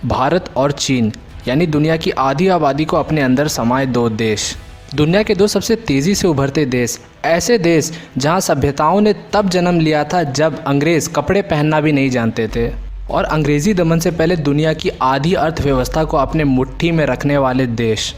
भारत और चीन यानी दुनिया की आधी आबादी को अपने अंदर समाये दो देश, दुनिया के दो सबसे तेज़ी से उभरते देश, ऐसे देश जहां सभ्यताओं ने तब जन्म लिया था जब अंग्रेज़ कपड़े पहनना भी नहीं जानते थे और अंग्रेज़ी दमन से पहले दुनिया की आधी अर्थव्यवस्था को अपने मुट्ठी में रखने वाले देश।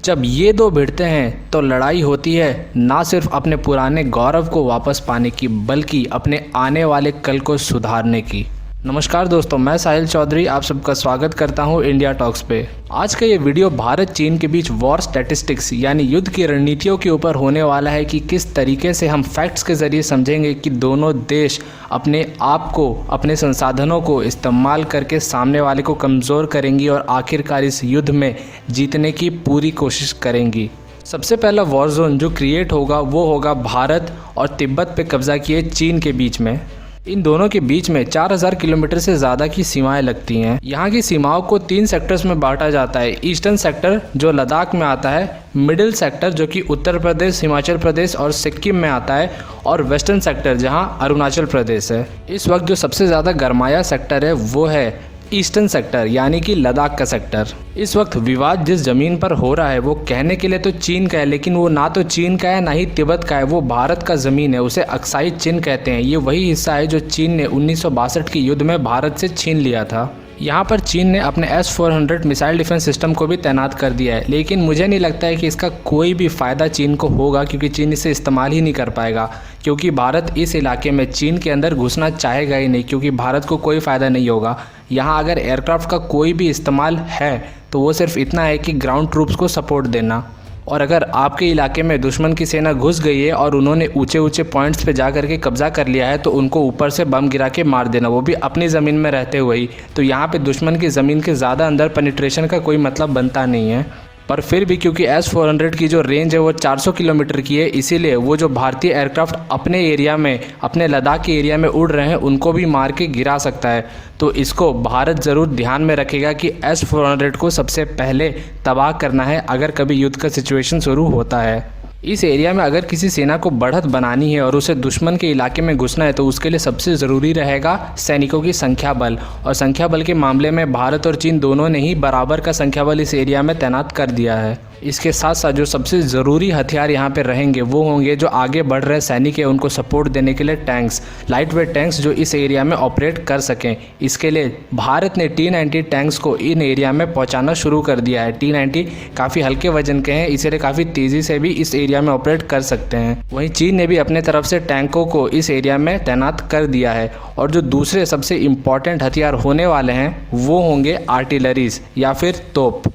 जब ये दो भिड़ते हैं तो लड़ाई होती है ना सिर्फ अपने पुराने गौरव को वापस पाने की बल्कि अपने आने वाले कल को सुधारने की। नमस्कार दोस्तों, मैं साहिल चौधरी आप सबका स्वागत करता हूं इंडिया टॉक्स पे। आज का ये वीडियो भारत चीन के बीच वॉर स्टैटिस्टिक्स यानी युद्ध की रणनीतियों के ऊपर होने वाला है कि किस तरीके से हम फैक्ट्स के ज़रिए समझेंगे कि दोनों देश अपने आप को, अपने संसाधनों को इस्तेमाल करके सामने वाले को कमज़ोर करेंगी और आखिरकार इस युद्ध में जीतने की पूरी कोशिश करेंगी। सबसे पहला वॉर जोन जो क्रिएट होगा वो होगा भारत और तिब्बत पे कब्ज़ा किए चीन के बीच में। इन दोनों के बीच में 4000 किलोमीटर से ज़्यादा की सीमाएं लगती हैं। यहाँ की सीमाओं को 3 सेक्टर्स में बांटा जाता है। ईस्टर्न सेक्टर जो लद्दाख में आता है, मिडिल सेक्टर जो कि उत्तर प्रदेश, हिमाचल प्रदेश और सिक्किम में आता है और वेस्टर्न सेक्टर जहाँ अरुणाचल प्रदेश है। इस वक्त जो सबसे ज़्यादा गरमाया सेक्टर है वो है ईस्टर्न सेक्टर यानी कि लद्दाख का सेक्टर। इस वक्त विवाद जिस ज़मीन पर हो रहा है वो कहने के लिए तो चीन का है, लेकिन वो ना तो चीन का है ना ही तिब्बत का है, वो भारत का ज़मीन है। उसे अक्साई चीन कहते हैं। ये वही हिस्सा है जो चीन ने 1962 के युद्ध में भारत से छीन लिया था। यहाँ पर चीन ने अपने S-400 मिसाइल डिफेंस सिस्टम को भी तैनात कर दिया है, लेकिन मुझे नहीं लगता है कि इसका कोई भी फ़ायदा चीन को होगा क्योंकि चीन इसे इस्तेमाल ही नहीं कर पाएगा, क्योंकि भारत इस इलाके में चीन के अंदर घुसना चाहेगा ही नहीं, क्योंकि भारत को कोई फ़ायदा नहीं होगा। यहाँ अगर एयरक्राफ्ट का कोई भी इस्तेमाल है तो वो सिर्फ इतना है कि ग्राउंड ट्रूप्स को सपोर्ट देना। और अगर आपके इलाके में दुश्मन की सेना घुस गई है और उन्होंने ऊंचे ऊंचे पॉइंट्स पे जा करके कब्जा कर लिया है तो उनको ऊपर से बम गिरा के मार देना, वो भी अपनी ज़मीन में रहते हुए ही। तो यहाँ पे दुश्मन की ज़मीन के ज़्यादा अंदर पेनिट्रेशन का कोई मतलब बनता नहीं है। पर फिर भी क्योंकि S-400 की जो रेंज है वो 400 किलोमीटर की है, इसीलिए वो जो भारतीय एयरक्राफ्ट अपने एरिया में, अपने लद्दाख के एरिया में उड़ रहे हैं उनको भी मार के गिरा सकता है। तो इसको भारत ज़रूर ध्यान में रखेगा कि S-400 को सबसे पहले तबाह करना है अगर कभी युद्ध का सिचुएशन शुरू होता है। इस एरिया में अगर किसी सेना को बढ़त बनानी है और उसे दुश्मन के इलाके में घुसना है तो उसके लिए सबसे ज़रूरी रहेगा सैनिकों की संख्या बल। और संख्या बल के मामले में भारत और चीन दोनों ने ही बराबर का संख्या बल इस एरिया में तैनात कर दिया है। इसके साथ साथ जो सबसे ज़रूरी हथियार यहाँ पे रहेंगे वो होंगे जो आगे बढ़ रहे सैनिक है उनको सपोर्ट देने के लिए टैंक्स, लाइट वेट टैंक्स जो इस एरिया में ऑपरेट कर सकें। इसके लिए भारत ने T-90 टैंक्स को इन एरिया में पहुँचाना शुरू कर दिया है। T-90 काफ़ी हल्के वजन के हैं, इसीलिए काफ़ी तेज़ी से भी इस एरिया में ऑपरेट कर सकते हैं। वहीं चीन ने भी अपने तरफ से टैंकों को इस एरिया में तैनात कर दिया है। और जो दूसरे सबसे इम्पॉर्टेंट हथियार होने वाले हैं वो होंगे आर्टिलरीज या फिर तोप।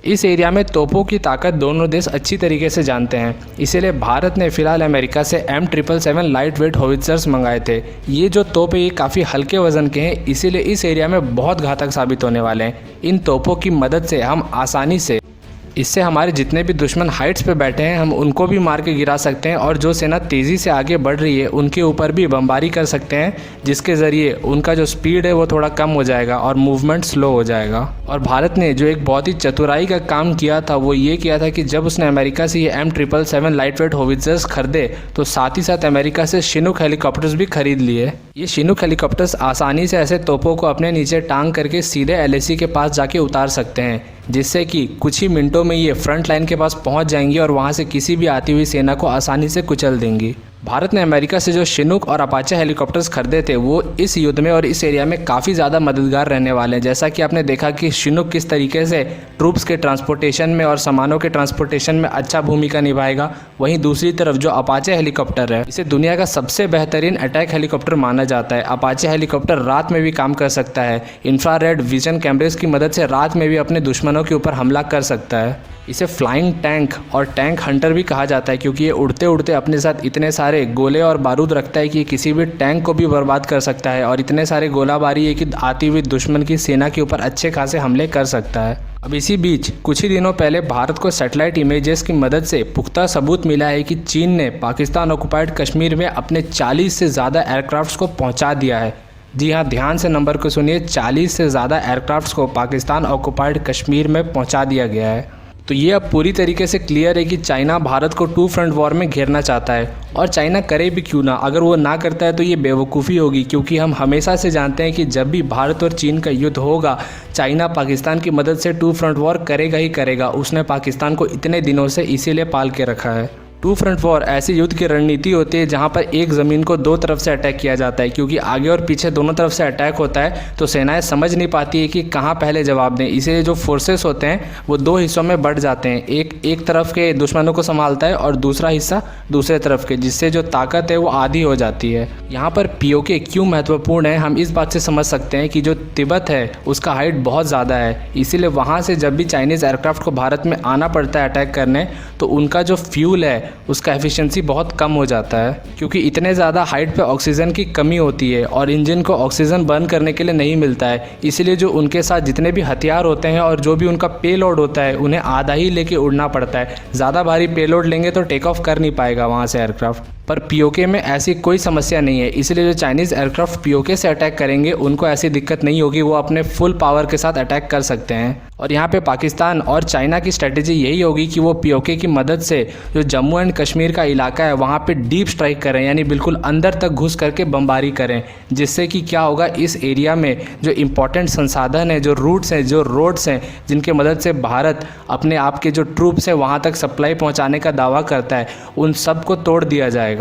इस एरिया में तोपों की ताकत दोनों देश अच्छी तरीके से जानते हैं, इसीलिए भारत ने फ़िलहाल अमेरिका से M777 लाइट वेट होवित्जर्स मंगाए थे। ये जो तोप है ये काफ़ी हल्के वज़न के हैं, इसीलिए इस एरिया में बहुत घातक साबित होने वाले हैं। इन तोपों की मदद से हम आसानी से, इससे हमारे जितने भी दुश्मन हाइट्स पे बैठे हैं हम उनको भी मार के गिरा सकते हैं और जो सेना तेज़ी से आगे बढ़ रही है उनके ऊपर भी बमबारी कर सकते हैं, जिसके ज़रिए उनका जो स्पीड है वो थोड़ा कम हो जाएगा और मूवमेंट स्लो हो जाएगा। और भारत ने जो एक बहुत ही चतुराई का काम किया था वो ये किया था कि जब उसने अमेरिका से ये M777 लाइट वेट होवित्जर्स खरीदे तो साथ ही साथ अमेरिका से शिनूक हेलीकॉप्टर्स भी खरीद लिए। ये शिनूक हेलीकॉप्टर्स आसानी से ऐसे तोपों को अपने नीचे टांग करके सीधे LAC के पास जाके उतार सकते हैं, जिससे कि कुछ ही मिनटों में ये फ्रंट लाइन के पास पहुंच जाएंगी और वहां से किसी भी आती हुई सेना को आसानी से कुचल देंगी। भारत ने अमेरिका से जो शिनूक और अपाचे हेलीकॉप्टर्स खरीदे थे वो इस युद्ध में और इस एरिया में काफ़ी ज़्यादा मददगार रहने वाले हैं। जैसा कि आपने देखा कि शिनूक किस तरीके से ट्रूप्स के ट्रांसपोर्टेशन में और सामानों के ट्रांसपोर्टेशन में अच्छा भूमिका निभाएगा, वहीं दूसरी तरफ जो अपाचे हेलीकॉप्टर है इसे दुनिया का सबसे बेहतरीन अटैक हेलीकॉप्टर माना जाता है। अपाचे हेलीकॉप्टर रात में भी काम कर सकता है, इंफ्रारेड विजन कैमरेज की मदद से रात में भी अपने दुश्मनों के ऊपर हमला कर सकता है। इसे फ्लाइंग टैंक और टैंक हंटर भी कहा जाता है क्योंकि ये उड़ते उड़ते अपने साथ इतने सारे गोले और बारूद रखता है कि किसी भी टैंक को भी बर्बाद कर सकता है और इतने सारे गोलाबारी है कि आती हुई दुश्मन की सेना के ऊपर अच्छे खासे हमले कर सकता है। अब इसी बीच कुछ ही दिनों पहले भारत को सैटेलाइट इमेजेस की मदद से पुख्ता सबूत मिला है कि चीन ने पाकिस्तान ऑक्युपाइड कश्मीर में अपने 40 से ज़्यादा एयरक्राफ्ट्स को पहुँचा दिया है। जी हाँ, ध्यान से नंबर को सुनिए, 40 से ज़्यादा एयरक्राफ्ट्स को पाकिस्तान ऑक्युपाइड कश्मीर में पहुँचा दिया गया है। तो ये अब पूरी तरीके से क्लियर है कि चाइना भारत को टू फ्रंट वॉर में घेरना चाहता है, और चाइना करे भी क्यों ना। अगर वो ना करता है तो ये बेवकूफ़ी होगी, क्योंकि हम हमेशा से जानते हैं कि जब भी भारत और चीन का युद्ध होगा, चाइना पाकिस्तान की मदद से टू फ्रंट वॉर करेगा ही करेगा। उसने पाकिस्तान को इतने दिनों से इसीलिए पाल के रखा है। टू फ्रंट वॉर ऐसी युद्ध की रणनीति होती है जहां पर एक ज़मीन को दो तरफ से अटैक किया जाता है, क्योंकि आगे और पीछे दोनों तरफ से अटैक होता है तो सेनाएं समझ नहीं पाती है कि कहां पहले जवाब दें। इसीलिए जो फोर्सेस होते हैं वो दो हिस्सों में बढ़ जाते हैं, एक तरफ के दुश्मनों को संभालता है और दूसरा हिस्सा दूसरे तरफ के, जिससे जो ताकत है वो आधी हो जाती है। यहाँ पर पीओके क्यों महत्वपूर्ण है हम इस बात से समझ सकते हैं कि जो तिब्बत है उसका हाइट बहुत ज़्यादा है, इसीलिए वहाँ से जब भी चाइनीज़ एयरक्राफ्ट को भारत में आना पड़ता है अटैक करने, तो उनका जो फ्यूल है उसका एफिशिएंसी बहुत कम हो जाता है, क्योंकि इतने ज़्यादा हाइट पे ऑक्सीजन की कमी होती है और इंजन को ऑक्सीजन बर्न करने के लिए नहीं मिलता है। इसीलिए जो उनके साथ जितने भी हथियार होते हैं और जो भी उनका पेलोड होता है उन्हें आधा ही लेके उड़ना पड़ता है। ज़्यादा भारी पेलोड लेंगे तो टेक ऑफ कर नहीं पाएगा वहाँ से एयरक्राफ्ट। पर पीओके में ऐसी कोई समस्या नहीं है, इसलिए जो चाइनीज़ एयरक्राफ्ट पीओके से अटैक करेंगे उनको ऐसी दिक्कत नहीं होगी, वो अपने फुल पावर के साथ अटैक कर सकते हैं। और यहाँ पे पाकिस्तान और चाइना की स्ट्रेटेजी यही होगी कि वो पीओके की मदद से जो जम्मू एंड कश्मीर का इलाका है वहाँ पे डीप स्ट्राइक करें, यानी बिल्कुल अंदर तक घुस करके बमबारी करें, जिससे कि क्या होगा, इस एरिया में जो इम्पोर्टेंट संसाधन है, जो रूट्स हैं, जो रोड्स हैं, जिनके मदद से भारत अपने आप के जो ट्रूप्स हैं वहाँ तक सप्लाई पहुँचाने का दावा करता है, उन सब को तोड़ दिया जाएगा।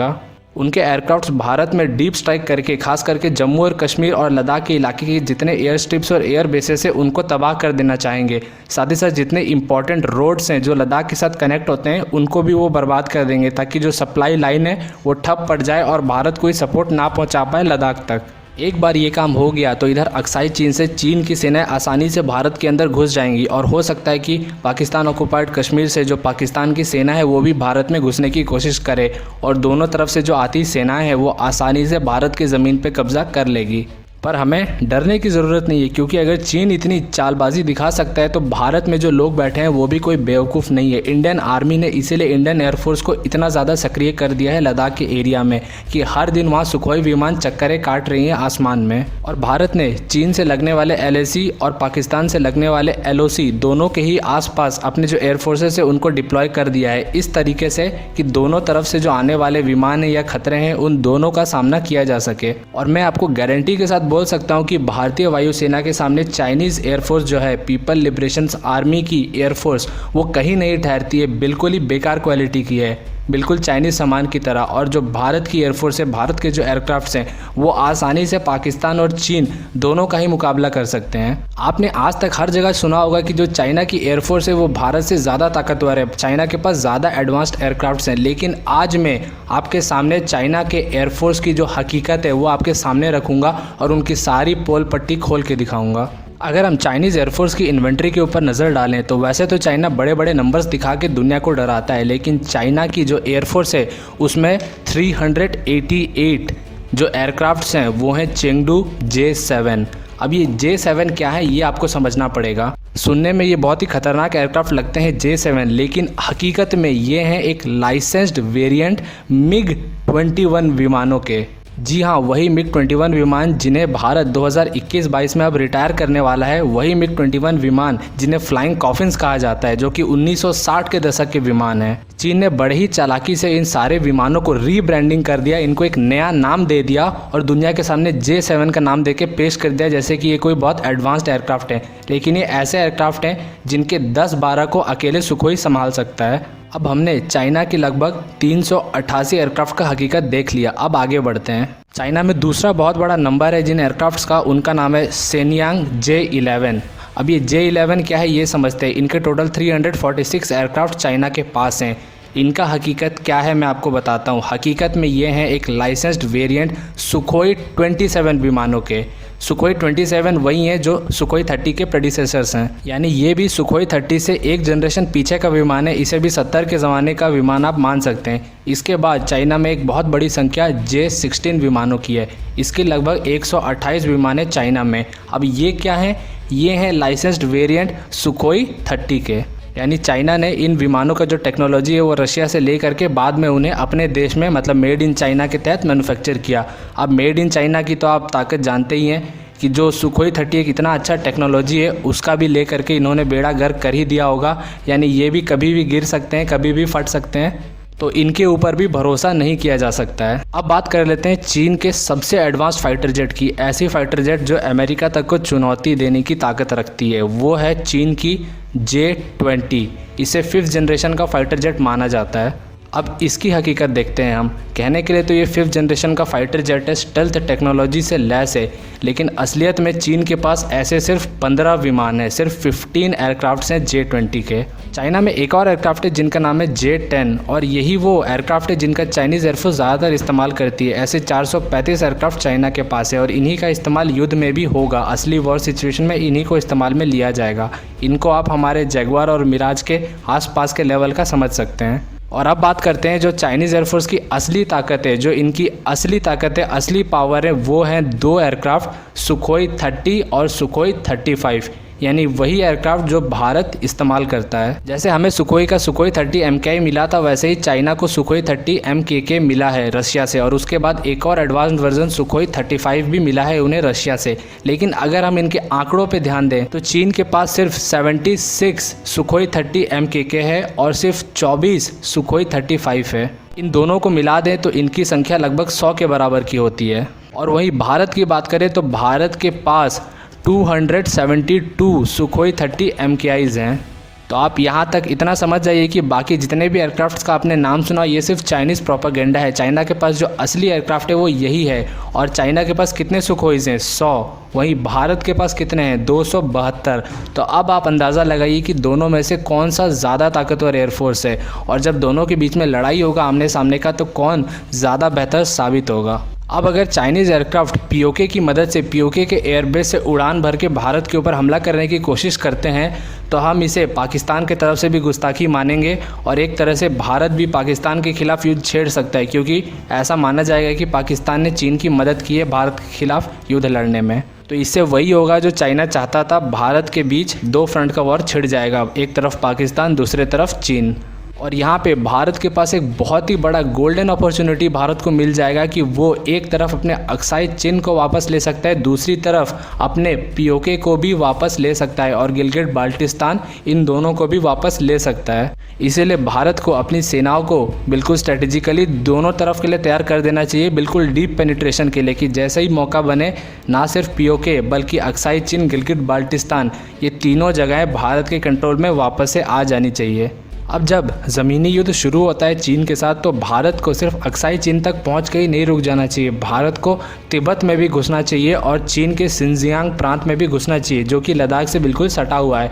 उनके एयरक्राफ्ट भारत में डीप स्ट्राइक करके खास करके जम्मू और कश्मीर और लद्दाख के इलाके के जितने एयर स्ट्रिप्स और एयर बेसेस हैं उनको तबाह कर देना चाहेंगे। साथ ही साथ जितने इंपॉर्टेंट रोड्स हैं जो लद्दाख के साथ कनेक्ट होते हैं उनको भी वो बर्बाद कर देंगे, ताकि जो सप्लाई लाइन है वो ठप पड़ जाए और भारत कोई सपोर्ट ना पहुँचा पाए लद्दाख तक। एक बार ये काम हो गया तो इधर अक्साई चीन से चीन की सेनाएं आसानी से भारत के अंदर घुस जाएंगी, और हो सकता है कि पाकिस्तान ऑक्युपाइड कश्मीर से जो पाकिस्तान की सेना है वो भी भारत में घुसने की कोशिश करे, और दोनों तरफ से जो आती सेनाएं हैं वो आसानी से भारत की ज़मीन पे कब्जा कर लेगी। पर हमें डरने की ज़रूरत नहीं है, क्योंकि अगर चीन इतनी चालबाजी दिखा सकता है तो भारत में जो लोग बैठे हैं वो भी कोई बेवकूफ़ नहीं है। इंडियन आर्मी ने इसीलिए इंडियन एयरफोर्स को इतना ज़्यादा सक्रिय कर दिया है लद्दाख के एरिया में कि हर दिन वहाँ सुखोई विमान चक्करें काट रही हैं आसमान में। और भारत ने चीन से लगने वाले LAC और पाकिस्तान से लगने वाले LOC दोनों के ही आसपास अपने जो एयरफोर्सेस है उनको डिप्लॉय कर दिया है, इस तरीके से कि दोनों तरफ से जो आने वाले विमान है या खतरे हैं उन दोनों का सामना किया जा सके। और मैं आपको गारंटी के साथ बोल सकता हूं कि भारतीय वायुसेना के सामने चाइनीज़ एयरफोर्स जो है, पीपल लिबरेशन आर्मी की एयरफोर्स, वो कहीं नहीं ठहरती है, बिल्कुल ही बेकार क्वालिटी की है, बिल्कुल चाइनीज़ सामान की तरह। और जो भारत की एयरफोर्स है, भारत के जो एयरक्राफ्ट्स हैं वो आसानी से पाकिस्तान और चीन दोनों का ही मुकाबला कर सकते हैं। आपने आज तक हर जगह सुना होगा कि जो चाइना की एयरफोर्स है वो भारत से ज़्यादा ताकतवर है, चाइना के पास ज़्यादा एडवांस्ड एयरक्राफ्ट्स हैं, लेकिन आज मैं आपके सामने चाइना के एयरफोर्स की जो हकीकत है वो आपके सामने रखूँगा और उनकी सारी पोल पट्टी खोल के दिखाऊँगा। अगर हम चाइनीज़ एयरफोर्स की इन्वेंट्री के ऊपर नज़र डालें तो वैसे तो चाइना बड़े बड़े नंबर्स दिखा के दुनिया को डराता है, लेकिन चाइना की जो एयरफोर्स है उसमें 388 जो एयरक्राफ्ट्स हैं वो हैं चेंगडू J7। अब ये J7 क्या है ये आपको समझना पड़ेगा। सुनने में ये बहुत ही खतरनाक एयरक्राफ्ट लगते हैं J7, लेकिन हकीकत में ये हैं एक लाइसेंस्ड वेरिएंट MiG-21 विमानों के। जी हाँ, वही MiG-21 विमान जिन्हें भारत 2021-22 में अब रिटायर करने वाला है, वही MiG-21 विमान जिन्हें फ्लाइंग कॉफिन्स कहा जाता है, जो कि 1960 के दशक के विमान हैं। चीन ने बड़ी ही चालाकी से इन सारे विमानों को रीब्रांडिंग कर दिया, इनको एक नया नाम दे दिया और दुनिया के सामने J7 का नाम देके पेश कर दिया जैसे कि ये कोई बहुत एडवांस्ड एयरक्राफ्ट है। लेकिन ये ऐसे एयरक्राफ्ट हैं जिनके 10-12 को अकेले सुखोई संभाल सकता है। अब हमने चाइना की लगभग 388 एयरक्राफ्ट का हकीकत देख लिया, अब आगे बढ़ते हैं। चाइना में दूसरा बहुत बड़ा नंबर है जिन एयरक्राफ्ट्स का, उनका नाम है शेनयांग J11। अब ये J11 क्या है ये समझते हैं। इनके टोटल 346 एयरक्राफ्ट चाइना के पास हैं। इनका हकीकत क्या है मैं आपको बताता हूँ। हकीकत में ये हैं एक लाइसेंस्ड वेरिएंट सुखोई 27 विमानों के। सुखोई 27 वही हैं जो सुखोई 30 के प्रेडिसेसर्स हैं, यानी ये भी सुखोई 30 से एक जनरेशन पीछे का विमान है। इसे भी 70 के ज़माने का विमान आप मान सकते हैं। इसके बाद चाइना में एक बहुत बड़ी संख्या J16 विमानों की है। इसके लगभग 128 विमान है चाइना में। अब ये क्या हैं? ये हैं लाइसेंस्ड वेरिएंट सुखोई 30 के, यानी चाइना ने इन विमानों का जो टेक्नोलॉजी है वो रशिया से ले करके बाद में उन्हें अपने देश में मतलब मेड इन चाइना के तहत मैन्युफैक्चर किया। अब मेड इन चाइना की तो आप ताकत जानते ही हैं। कि जो सुखोई 30 एक इतना अच्छा टेक्नोलॉजी है उसका भी ले करके इन्होंने बेड़ा गर्क कर ही दिया होगा। यानी ये भी कभी भी गिर सकते हैं, कभी भी फट सकते हैं, तो इनके ऊपर भी भरोसा नहीं किया जा सकता है। अब बात कर लेते हैं चीन के सबसे एडवांस फाइटर जेट की। ऐसी फाइटर जेट जो अमेरिका तक को चुनौती देने की ताकत रखती है, वो है चीन की J-20। इसे 5th जनरेशन का फाइटर जेट माना जाता है। अब इसकी हकीकत देखते हैं हम। कहने के लिए तो ये 5th जनरेशन का फाइटर जेट है, स्टेल्थ टेक्नोलॉजी से लैस है, लेकिन असलियत में चीन के पास ऐसे सिर्फ 15 विमान हैं, सिर्फ 15 एयरक्राफ्ट्स हैं J-20 के। चाइना में एक और एयरक्राफ्ट है जिनका नाम है J-10, और यही वो एयरक्राफ्ट है जिनका चाइनीज़ एयरफोर्स ज़्यादातर इस्तेमाल करती है। ऐसे 435 एयरक्राफ्ट चाइना के पास है और इन्हीं का इस्तेमाल युद्ध में भी होगा। असली वॉर सिचुएशन में इन्हीं को इस्तेमाल में लिया जाएगा। इनको आप हमारे जगुआर और मिराज के आसपास के लेवल का समझ सकते हैं। और अब बात करते हैं जो चाइनीज़ एयरफोर्स की असली ताकत है, जो इनकी असली ताकत है, असली पावर है, वो है 2 एयरक्राफ्ट सुखोई 30 और सुखोई 35। यानी वही एयरक्राफ्ट जो भारत इस्तेमाल करता है। जैसे हमें सुखोई का सुखोई 30 MKI मिला था, वैसे ही चाइना को सुखोई 30 MKK मिला है रशिया से, और उसके बाद एक और एडवांस्ड वर्जन सुखोई 35 भी मिला है उन्हें रशिया से। लेकिन अगर हम इनके आंकड़ों पे ध्यान दें तो चीन के पास सिर्फ 76 सुखोई 30 MKK है और सिर्फ 24 सुखोई 35 है। इन दोनों को मिला दें तो इनकी संख्या लगभग 100 के बराबर की होती है। और वहीं भारत की बात करें तो भारत के पास 272 सुखोई 30 MKIs हैं। तो आप यहाँ तक इतना समझ जाइए कि बाकी जितने भी एयरक्राफ्ट्स का आपने नाम सुना ये सिर्फ चाइनीज़ प्रोपागेंडा है। चाइना के पास जो असली एयरक्राफ्ट है वो यही है। और चाइना के पास कितने सुखोईज़ हैं? 100। वहीं भारत के पास कितने हैं? 272। तो अब आप अंदाज़ा लगाइए कि दोनों में से कौन सा ज़्यादा ताकतवर एयरफोर्स है, और जब दोनों के बीच में लड़ाई होगा आमने सामने का, तो कौन ज़्यादा बेहतर साबित होगा। अब अगर चाइनीज़ एयरक्राफ्ट पीओके की मदद से पीओके के एयरबेस से उड़ान भर के भारत के ऊपर हमला करने की कोशिश करते हैं तो हम इसे पाकिस्तान की तरफ से भी गुस्ताखी मानेंगे, और एक तरह से भारत भी पाकिस्तान के खिलाफ युद्ध छेड़ सकता है, क्योंकि ऐसा माना जाएगा कि पाकिस्तान ने चीन की मदद की है भारत के खिलाफ युद्ध लड़ने में। तो इससे वही होगा जो चाइना चाहता था, भारत के बीच 2 फ्रंट का वॉर छिड़ जाएगा, एक तरफ पाकिस्तान, दूसरे तरफ चीन। और यहाँ पे भारत के पास एक बहुत ही बड़ा गोल्डन अपॉर्चुनिटी भारत को मिल जाएगा कि वो एक तरफ अपने अक्साई चिन को वापस ले सकता है, दूसरी तरफ अपने पीओके को भी वापस ले सकता है, और गिलगिट बाल्टिस्तान, इन दोनों को भी वापस ले सकता है। इसीलिए भारत को अपनी सेनाओं को बिल्कुल स्ट्रेटेजिकली दोनों तरफ के लिए तैयार कर देना चाहिए, बिल्कुल डीप पेनिट्रेशन के लिए, कि जैसे ही मौका बने ना सिर्फ पीओके बल्कि अक्साई चिन, गिलगिट बाल्टिस्तान, ये तीनों जगहें भारत के कंट्रोल में वापस से आ जानी चाहिए। अब जब ज़मीनी युद्ध शुरू होता है चीन के साथ तो भारत को सिर्फ अक्साई चीन तक पहुंच के ही नहीं रुक जाना चाहिए। भारत को तिब्बत में भी घुसना चाहिए और चीन के सिंजियांग प्रांत में भी घुसना चाहिए, जो कि लद्दाख से बिल्कुल सटा हुआ है,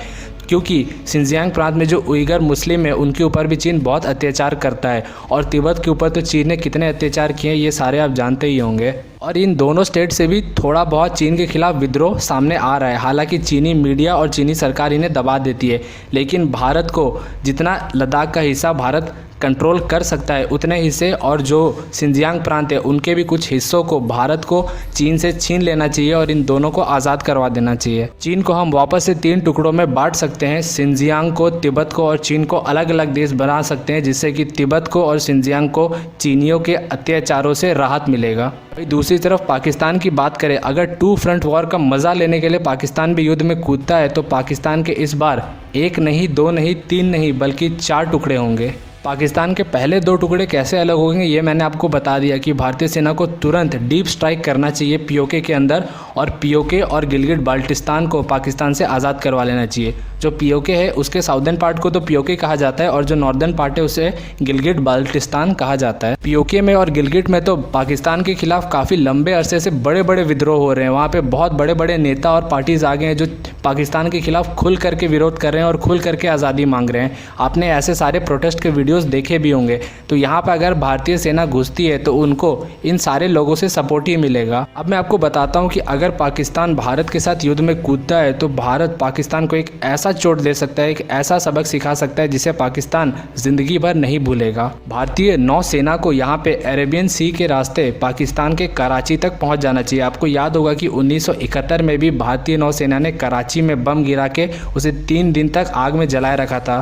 क्योंकि सिंजियांग प्रांत में जो उइगर मुस्लिम है उनके ऊपर भी चीन बहुत अत्याचार करता है, और तिब्बत के ऊपर तो चीन ने कितने अत्याचार किए हैं ये सारे आप जानते ही होंगे। और इन दोनों स्टेट से भी थोड़ा बहुत चीन के खिलाफ विद्रोह सामने आ रहा है। हालांकि चीनी मीडिया और चीनी सरकार इन्हें दबा देती है, लेकिन भारत को जितना लद्दाख का हिस्सा भारत कंट्रोल कर सकता है उतने हिस्से, और जो सिंजियांग प्रांत है उनके भी कुछ हिस्सों को भारत को चीन से छीन लेना चाहिए और इन दोनों को आज़ाद करवा देना चाहिए। चीन को हम वापस से 3 टुकड़ों में बांट सकते हैं, सिंजियांग को, तिब्बत को और चीन को अलग अलग देश बना सकते हैं, जिससे कि तिब्बत को और सिंजियांग को चीनियों के अत्याचारों से राहत मिलेगा। दूसरी तरफ पाकिस्तान की बात करें, अगर 2 फ्रंट वॉर का मज़ा लेने के लिए पाकिस्तान भी युद्ध में कूदता है तो पाकिस्तान के इस बार 1 नहीं, 2 नहीं, 3 नहीं बल्कि 4 टुकड़े होंगे। पाकिस्तान के पहले 2 टुकड़े कैसे अलग होंगे ये मैंने आपको बता दिया कि भारतीय सेना को तुरंत डीप स्ट्राइक करना चाहिए पीओके के अंदर, और पीओके और गिलगिट बाल्टिस्तान को पाकिस्तान से आज़ाद करवा लेना चाहिए। जो पीओके है उसके साउदर्न पार्ट को तो पीओके कहा जाता है, और जो नॉर्दर्न पार्ट है उसे गिलगिट बाल्टिस्तान कहा जाता है। पीओके में और गिलगिट में तो पाकिस्तान के खिलाफ काफ़ी लंबे अरसे से बड़े बड़े विद्रोह हो रहे हैं। वहाँ पे बहुत बड़े बड़े नेता और पार्टीज आ गए हैं जो पाकिस्तान के खिलाफ खुल करके विरोध कर रहे हैं और खुल करके आज़ादी मांग रहे हैं। आपने ऐसे सारे प्रोटेस्ट के वीडियोज़ देखे भी होंगे। तो यहाँ पर अगर भारतीय सेना घुसती है तो उनको इन सारे लोगों से सपोर्ट ही मिलेगा। अब मैं आपको बताता हूँ कि अगर पाकिस्तान भारत के साथ युद्ध में कूदता है तो भारत पाकिस्तान को एक ऐसा चोट दे सकता है, एक ऐसा सबक सिखा सकता है जिसे पाकिस्तान जिंदगी भर नहीं भूलेगा। भारतीय नौसेना को यहाँ पे अरेबियन सी के रास्ते पाकिस्तान के कराची तक पहुँच जाना चाहिए। आपको याद होगा कि 1971 में भी भारतीय नौसेना ने कराची में बम गिरा के उसे 3 दिन तक आग में जलाए रखा था।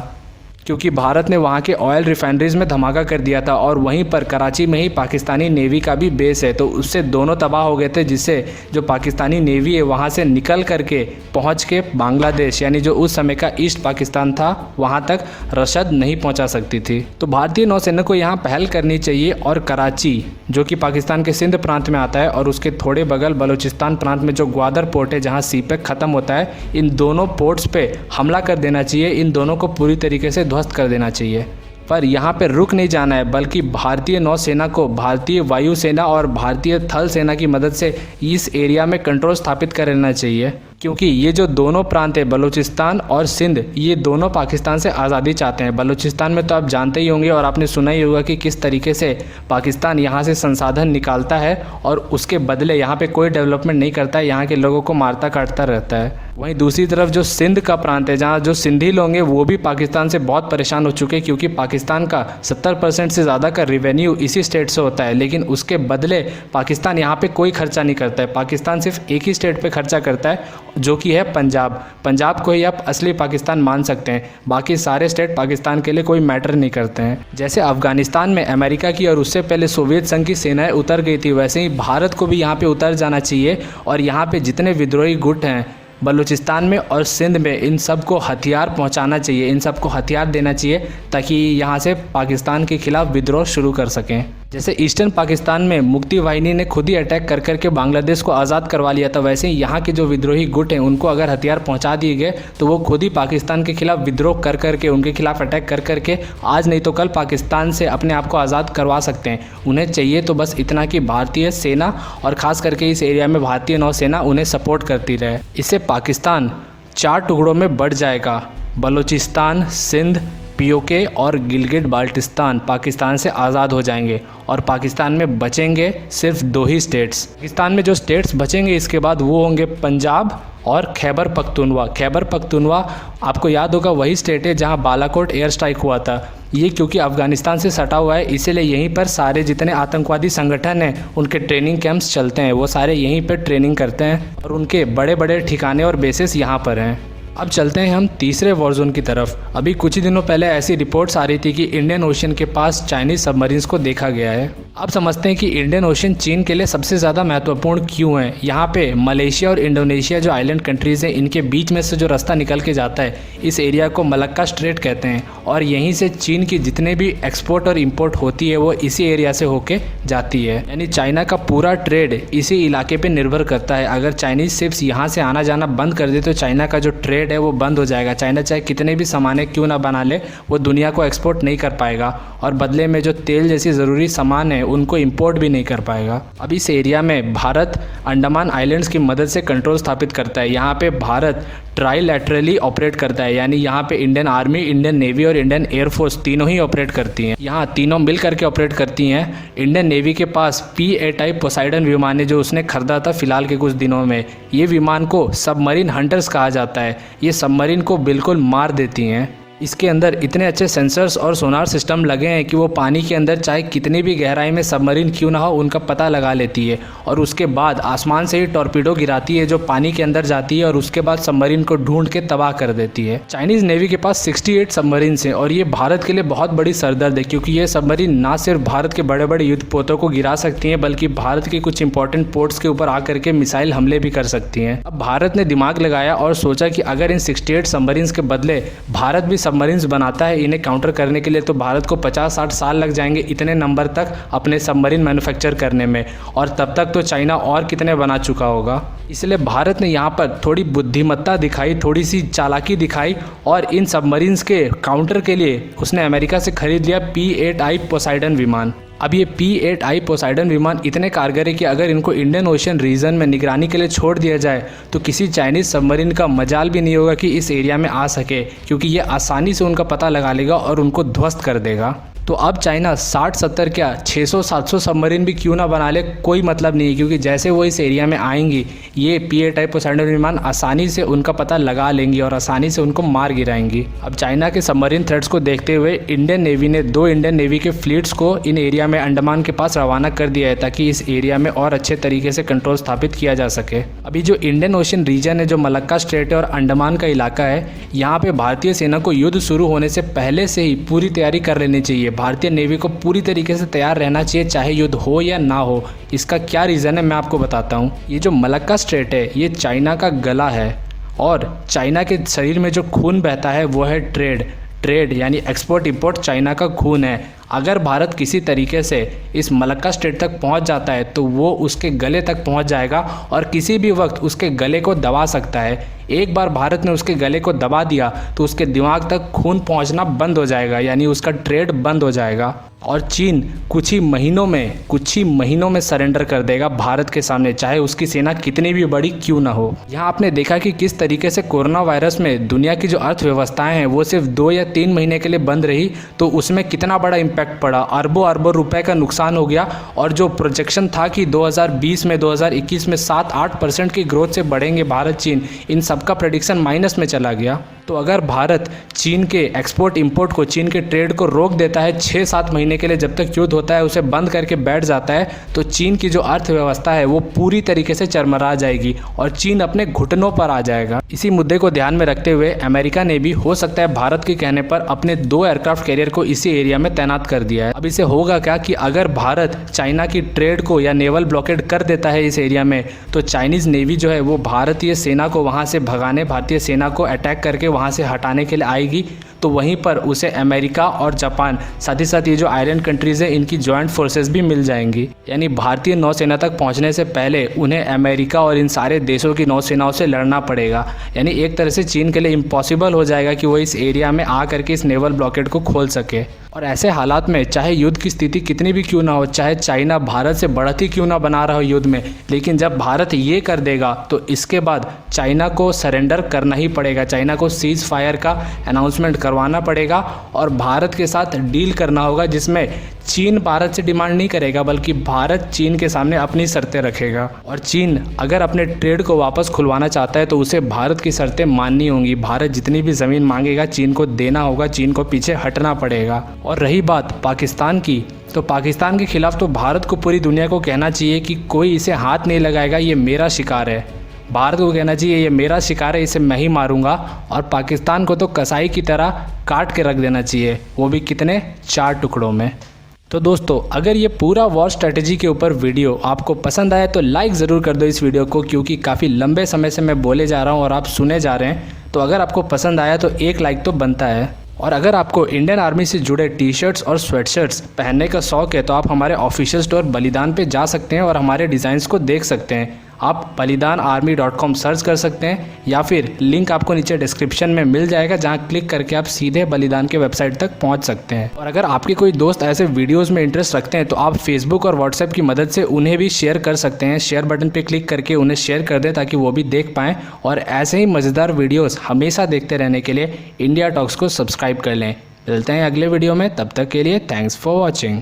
क्योंकि भारत ने वहाँ के ऑयल रिफाइनरीज में धमाका कर दिया था और वहीं पर कराची में ही पाकिस्तानी नेवी का भी बेस है, तो उससे दोनों तबाह हो गए थे, जिससे जो पाकिस्तानी नेवी है वहाँ से निकल करके पहुँच के बांग्लादेश यानी जो उस समय का ईस्ट पाकिस्तान था वहाँ तक रसद नहीं पहुँचा सकती थी। तो भारतीय नौसेना को यहाँ पहल करनी चाहिए और कराची जो कि पाकिस्तान के सिंध प्रांत में आता है और उसके थोड़े बगल बलूचिस्तान प्रांत में जो ग्वादर पोर्ट है जहाँ सीपेक ख़त्म होता है, इन दोनों पोर्ट्स पे हमला कर देना चाहिए, इन दोनों को पूरी तरीके से ध्वस्त कर देना चाहिए। पर यहाँ पे रुक नहीं जाना है, बल्कि भारतीय नौसेना को भारतीय वायुसेना और भारतीय थल सेना की मदद से इस एरिया में कंट्रोल स्थापित कर लेना चाहिए, क्योंकि ये जो दोनों प्रांत है बलूचिस्तान और सिंध, ये दोनों पाकिस्तान से आज़ादी चाहते हैं। बलूचिस्तान में तो आप जानते ही होंगे और आपने सुना ही होगा कि किस तरीके से पाकिस्तान यहाँ से संसाधन निकालता है और उसके बदले यहाँ पे कोई डेवलपमेंट नहीं करता है, यहाँ के लोगों को मारता काटता रहता है। वहीं दूसरी तरफ जो सिंध का प्रांत है, जहाँ जो सिंधी लोग हैं वो भी पाकिस्तान से बहुत परेशान हो चुके हैं, क्योंकि पाकिस्तान का 70% से ज़्यादा का रेवेन्यू इसी स्टेट से होता है, लेकिन उसके बदले पाकिस्तान यहाँ पे कोई खर्चा नहीं करता है। पाकिस्तान सिर्फ एक ही स्टेट पे खर्चा करता है जो कि है पंजाब। पंजाब को ही आप असली पाकिस्तान मान सकते हैं, बाकी सारे स्टेट पाकिस्तान के लिए कोई मैटर नहीं करते हैं। जैसे अफगानिस्तान में अमेरिका की और उससे पहले सोवियत संघ की सेनाएं उतर गई थी, वैसे ही भारत को भी यहाँ पे उतर जाना चाहिए और यहाँ पे जितने विद्रोही गुट हैं बलूचिस्तान में और सिंध में, इन सब को हथियार पहुंचाना चाहिए, इन सब को हथियार देना चाहिए ताकि यहाँ से पाकिस्तान के खिलाफ विद्रोह शुरू कर सकें। जैसे ईस्टर्न पाकिस्तान में मुक्ति वाहिनी ने खुद ही अटैक कर करके बांग्लादेश को आज़ाद करवा लिया था, वैसे ही यहाँ के जो विद्रोही गुट हैं उनको अगर हथियार पहुँचा दिए गए तो वो खुद ही पाकिस्तान के खिलाफ विद्रोह कर करके, उनके खिलाफ अटैक कर करके आज नहीं तो कल पाकिस्तान से अपने आप को आज़ाद करवा सकते हैं। उन्हें चाहिए तो बस इतना कि भारतीय सेना और ख़ास करके इस एरिया में भारतीय नौसेना उन्हें सपोर्ट करती रहे। इससे पाकिस्तान 4 टुकड़ों में बढ़ जाएगा। बलूचिस्तान, सिंध, पीओके और गिलगिट बाल्टिस्तान पाकिस्तान से आज़ाद हो जाएंगे और पाकिस्तान में बचेंगे सिर्फ 2 ही स्टेट्स। पाकिस्तान में जो स्टेट्स बचेंगे इसके बाद वो होंगे पंजाब और खैबर पख्तूनवा। खैबर पख्तूनवा आपको याद होगा वही स्टेट है जहां बालाकोट एयर स्ट्राइक हुआ था। ये क्योंकि अफ़गानिस्तान से सटा हुआ है, इसीलिए यहीं पर सारे जितने आतंकवादी संगठन हैं उनके ट्रेनिंग कैंप्स चलते हैं, वो सारे यहीं पर ट्रेनिंग करते हैं और उनके बड़े बड़े ठिकाने और बेसेस यहाँ पर हैं। अब चलते हैं हम तीसरे वॉर जोन की तरफ। अभी कुछ ही दिनों पहले ऐसी रिपोर्ट्स आ रही थी कि इंडियन ओशन के पास चाइनीज़ सबमरीन्स को देखा गया है। अब समझते हैं कि इंडियन ओशन चीन के लिए सबसे ज़्यादा महत्वपूर्ण क्यों है। यहाँ पे मलेशिया और इंडोनेशिया जो आइलैंड कंट्रीज़ हैं, इनके बीच में से जो रास्ता निकल के जाता है, इस एरिया को मलक्का स्ट्रेट कहते हैं और यहीं से चीन की जितने भी एक्सपोर्ट और इम्पोर्ट होती है वो इसी एरिया से होके जाती है। यानी चाइना का पूरा ट्रेड इसी इलाके पर निर्भर करता है। अगर चाइनीज़ शिप्स यहाँ से आना जाना बंद कर दे तो चाइना का जो ट्रेड है वो बंद हो जाएगा। चाइना चाहे कितने भी सामान क्यों ना बना ले, वो दुनिया को एक्सपोर्ट नहीं कर पाएगा और बदले में जो तेल जैसी ज़रूरी सामान है उनको इंपोर्ट भी नहीं कर पाएगा। अब इस एरिया में भारत अंडमान आइलैंड्स की मदद से कंट्रोल स्थापित करता है। यहाँ पे भारत ट्राईलैटरली ऑपरेट करता है, यानी यहाँ पे इंडियन आर्मी, इंडियन नेवी और इंडियन एयरफोर्स तीनों ही ऑपरेट करती हैं। यहाँ तीनों मिल करके ऑपरेट करती हैं। इंडियन नेवी के पास PA टाइप पोसाइडन विमान है जो उसने खरीदा था फिलहाल के कुछ दिनों में। ये विमान को सबमरीन हंटर्स कहा जाता है। ये सबमरीन को बिल्कुल मार देती हैं। इसके अंदर इतने अच्छे सेंसर्स और सोनार सिस्टम लगे हैं कि वो पानी के अंदर चाहे कितनी भी गहराई में सबमरीन क्यों ना हो उनका पता लगा लेती है और उसके बाद आसमान से ही टॉर्पीडो गिराती है जो पानी के अंदर जाती है और उसके बाद सबमरीन को ढूंढ के तबाह कर देती है। चाइनीज़ नेवी के पास 68 सबमरीन हैं और ये भारत के लिए बहुत बड़ी सरदर्द है, क्योंकि ये सबमरीन ना सिर्फ भारत के बड़े बड़े युद्धपोतों को गिरा सकती हैं बल्कि भारत के कुछ इंपॉर्टेंट पोर्ट्स के ऊपर आकर के मिसाइल हमले भी कर सकती हैं। अब भारत ने दिमाग लगाया और सोचा कि अगर इन 68 सबमरीन के बदले भारत भी सबमरीन्स बनाता है इन्हें काउंटर करने के लिए, तो भारत को 50-60 साल लग जाएंगे इतने नंबर तक अपने सबमरीन मैन्युफैक्चर करने में, और तब तक तो चाइना और कितने बना चुका होगा। इसलिए भारत ने यहाँ पर थोड़ी बुद्धिमत्ता दिखाई, थोड़ी सी चालाकी दिखाई और इन सबमरीन्स के काउंटर के लिए उसने अमेरिका से खरीद लिया P-8I पोसाइडन विमान। अब ये P-8I पोसाइडन विमान इतने कारगर है कि अगर इनको इंडियन ओशन रीजन में निगरानी के लिए छोड़ दिया जाए तो किसी चाइनीज़ सबमरीन का मजाल भी नहीं होगा कि इस एरिया में आ सके, क्योंकि ये आसानी से उनका पता लगा लेगा और उनको ध्वस्त कर देगा। तो अब चाइना 60-70 क्या 600-700 सबमरीन भी क्यों ना बना ले, कोई मतलब नहीं है, क्योंकि जैसे वो इस एरिया में आएंगी ये P-8I पोसाइडन विमान आसानी से उनका पता लगा लेंगी और आसानी से उनको मार गिराएंगी। अब चाइना के सबमरीन थ्रेट्स को देखते हुए इंडियन नेवी ने 2 इंडियन नेवी के फ्लीट्स को इन एरिया में अंडमान के पास रवाना कर दिया है ताकि इस एरिया में और अच्छे तरीके से कंट्रोल स्थापित किया जा सके। अभी जो इंडियन ओशन रीजन है, जो मलक्का स्ट्रेट है और अंडमान का इलाका है, यहाँ पे भारतीय सेना को युद्ध शुरू होने से पहले से ही पूरी तैयारी कर लेनी चाहिए। भारतीय नेवी को पूरी तरीके से तैयार रहना चाहिए, चाहे युद्ध हो या ना हो। इसका क्या रीज़न है मैं आपको बताता हूँ। ये जो मलक्का स्ट्रेट है ये चाइना का गला है और चाइना के शरीर में जो खून बहता है वो है ट्रेड यानी एक्सपोर्ट इंपोर्ट चाइना का खून है। अगर भारत किसी तरीके से इस मलक्का स्ट्रेट तक पहुंच जाता है तो वो उसके गले तक पहुंच जाएगा और किसी भी वक्त उसके गले को दबा सकता है। एक बार भारत ने उसके गले को दबा दिया तो उसके दिमाग तक खून पहुंचना बंद हो जाएगा, यानी उसका ट्रेड बंद हो जाएगा और चीन कुछ ही महीनों में सरेंडर कर देगा भारत के सामने, चाहे उसकी सेना कितनी भी बड़ी क्यों ना हो। यहाँ आपने देखा कि किस तरीके से कोरोना वायरस में दुनिया की जो अर्थव्यवस्थाएं हैं वो सिर्फ 2 या 3 महीने के लिए बंद रही, तो उसमें कितना बड़ा इम्पैक्ट पड़ा, अरबों रुपए का नुकसान हो गया। और जो प्रोजेक्शन था कि 2020 में 2021 में 7-8% की ग्रोथ से बढ़ेंगे भारत चीन, इन सबका प्रेडिक्शन माइनस में चला गया। तो अगर भारत चीन के एक्सपोर्ट इंपोर्ट को, चीन के ट्रेड को रोक देता है 6-7 महीने के लिए, जब तक युद्ध होता है उसे बंद करके बैठ जाता है, तो चीन की जो अर्थव्यवस्था है वो पूरी तरीके से चरमरा जाएगी और चीन अपने घुटनों पर आ जाएगा। इसी मुद्दे को ध्यान में रखते हुए अमेरिका ने भी हो सकता है भारत के कहने पर अपने 2 एयरक्राफ्ट कैरियर को इसी एरिया में तैनात कर दिया है। अब इसे होगा क्या कि अगर भारत चाइना की ट्रेड को या नेवल ब्लॉकेड कर देता है इस एरिया में, तो चाइनीज़ नेवी जो है वो भारतीय सेना को वहाँ से भगाने, भारतीय सेना को अटैक करके वहाँ से हटाने के लिए आएगी। तो वहीं पर उसे अमेरिका और जापान, साथ ही साथ ये जो आइलैंड कंट्रीज़ हैं इनकी जॉइंट फोर्सेस भी मिल जाएंगी। यानी भारतीय नौसेना तक पहुंचने से पहले उन्हें अमेरिका और इन सारे देशों की नौसेनाओं से लड़ना पड़ेगा। यानी एक तरह से चीन के लिए इम्पॉसिबल हो जाएगा कि वो इस एरिया में आ करके इस नेवल ब्लॉकेड को खोल सके। और ऐसे हालात में चाहे युद्ध की स्थिति कितनी भी क्यों ना हो, चाहे चाइना भारत से बढ़त ही क्यों ना बना रहा हो युद्ध में, लेकिन जब भारत ये कर देगा तो इसके बाद चाइना को सरेंडर करना ही पड़ेगा। चाइना को सीज फायर का अनाउंसमेंट करवाना पड़ेगा और भारत के साथ डील करना होगा, जिसमें चीन भारत से डिमांड नहीं करेगा बल्कि भारत चीन के सामने अपनी शर्तें रखेगा। और चीन अगर अपने ट्रेड को वापस खुलवाना चाहता है तो उसे भारत की शर्तें माननी होंगी। भारत जितनी भी ज़मीन मांगेगा चीन को देना होगा, चीन को पीछे हटना पड़ेगा। और रही बात पाकिस्तान की, तो पाकिस्तान के खिलाफ तो भारत को पूरी दुनिया को कहना चाहिए कि कोई इसे हाथ नहीं लगाएगा, ये मेरा शिकार है। भारत को कहना चाहिए ये मेरा शिकार है, इसे मैं ही मारूंगा। और पाकिस्तान को तो कसाई की तरह काट के रख देना चाहिए, वो भी कितने, 4 टुकड़ों में। तो दोस्तों अगर ये पूरा वॉर स्ट्रेटजी के ऊपर वीडियो आपको पसंद आया तो लाइक ज़रूर कर दो इस वीडियो को, क्योंकि काफ़ी लंबे समय से मैं बोले जा रहा हूँ और आप सुने जा रहे हैं। तो अगर आपको पसंद आया तो एक लाइक तो बनता है। और अगर आपको इंडियन आर्मी से जुड़े टी शर्ट्स और स्वेटशर्ट्स पहनने का शौक़ है तो आप हमारे ऑफिशियल स्टोर बलिदान पे जा सकते हैं और हमारे डिज़ाइंस को देख सकते हैं। आप balidanarmy.com सर्च कर सकते हैं या फिर लिंक आपको नीचे डिस्क्रिप्शन में मिल जाएगा, जहां क्लिक करके आप सीधे बलिदान के वेबसाइट तक पहुंच सकते हैं। और अगर आपके कोई दोस्त ऐसे वीडियोस में इंटरेस्ट रखते हैं तो आप फेसबुक और व्हाट्सएप की मदद से उन्हें भी शेयर कर सकते हैं। शेयर बटन पर क्लिक करके उन्हें शेयर कर दें ताकि वो भी देख पाएँ। और ऐसे ही मज़ेदार वीडियोज़ हमेशा देखते रहने के लिए इंडिया टॉक्स को सब्सक्राइब कर लें। मिलते हैं अगले वीडियो में, तब तक के लिए थैंक्स फॉर वॉचिंग।